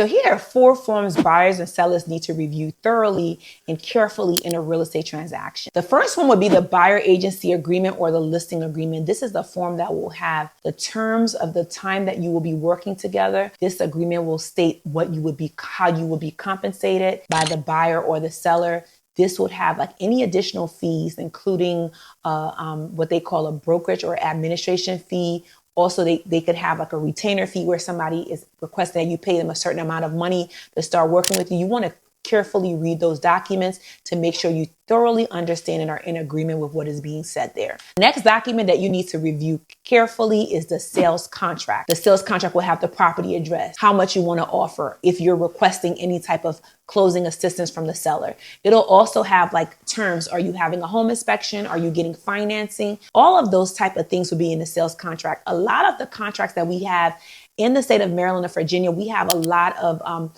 So here are 4 forms buyers and sellers need to review thoroughly and carefully in a real estate transaction. The first one would be the buyer agency agreement or the listing agreement. This is the form that will have the terms of the time that you will be working together. This agreement will state how you will be compensated by the buyer or the seller. This would have like any additional fees, including what they call a brokerage or administration fee. Also, they could have like a retainer fee where somebody is requesting that you pay them a certain amount of money to start working with you. You want to carefully read those documents to make sure you thoroughly understand and are in agreement with what is being said there. The next document that you need to review carefully is the sales contract. The sales contract will have the property address, how much you want to offer, if you're requesting any type of closing assistance from the seller. It'll also have like terms. Are you having a home inspection? Are you getting financing? All of those type of things will be in the sales contract. A lot of the contracts that we have in the state of Maryland and Virginia, we have a lot of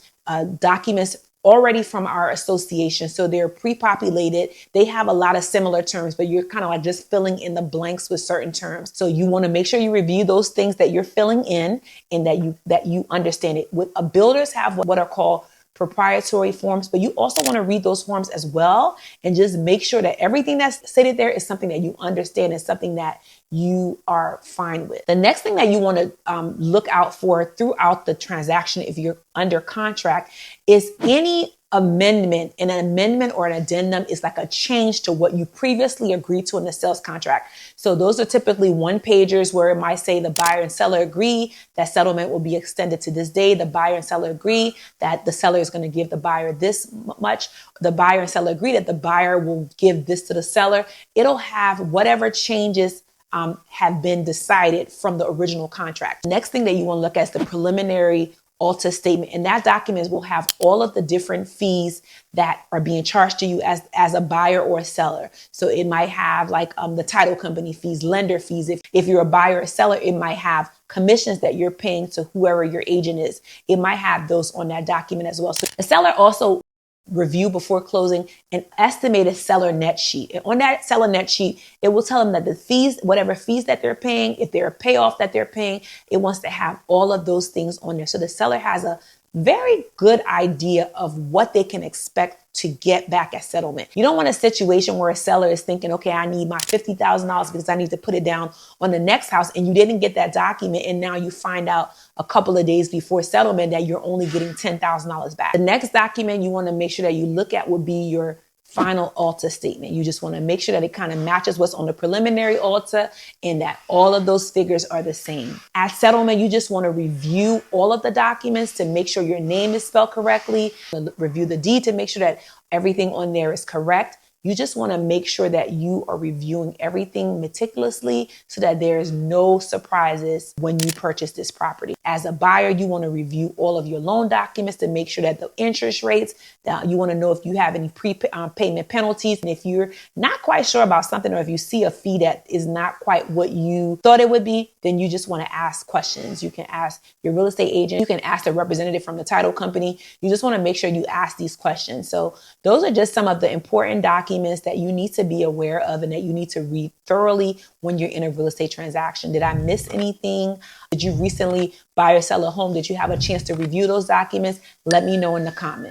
documents already from our association. So they're pre-populated. They have a lot of similar terms, but you're kind of like just filling in the blanks with certain terms. So you want to make sure you review those things that you're filling in and that you understand it. Builders have what are called proprietary forms, but you also want to read those forms as well and just make sure that everything that's stated there is something that you understand and something that you are fine with. The next thing that you want to look out for throughout the transaction, if you're under contract, is any amendment. And an amendment or an addendum is like a change to what you previously agreed to in the sales contract. So those are typically one-pagers where it might say the buyer and seller agree that settlement will be extended to this day. The buyer and seller agree that the seller is going to give the buyer this much. The buyer and seller agree that the buyer will give this to the seller. It'll have whatever changes have been decided from the original contract. Next thing that you want to look at is the preliminary Alta statement. And that document will have all of the different fees that are being charged to you as a buyer or a seller. So it might have like the title company fees, lender fees. If you're a buyer or seller, it might have commissions that you're paying to whoever your agent is. It might have those on that document as well. So the seller also review before closing an estimated seller net sheet. And on that seller net sheet, it will tell them that the fees, whatever fees that they're paying, if they're a payoff that they're paying, it wants to have all of those things on there. So the seller has a very good idea of what they can expect to get back at settlement. You don't want a situation where a seller is thinking, okay, I need my $50,000 because I need to put it down on the next house, and you didn't get that document, and now you find out a couple of days before settlement that you're only getting $10,000 back. The next document you want to make sure that you look at would be your final Alta statement. You just want to make sure that it kind of matches what's on the preliminary Alta and that all of those figures are the same. At settlement, you just want to review all of the documents to make sure your name is spelled correctly, review the deed to make sure that everything on there is correct. You just want to make sure that you are reviewing everything meticulously so that there is no surprises when you purchase this property. As a buyer, you want to review all of your loan documents to make sure that the interest rates, that you want to know if you have any prepayment penalties. And if you're not quite sure about something, or if you see a fee that is not quite what you thought it would be, then you just want to ask questions. You can ask your real estate agent. You can ask the representative from the title company. You just want to make sure you ask these questions. So those are just some of the important documents that you need to be aware of and that you need to read thoroughly when you're in a real estate transaction. Did I miss anything? Did you recently buy or sell a home? Did you have a chance to review those documents? Let me know in the comments.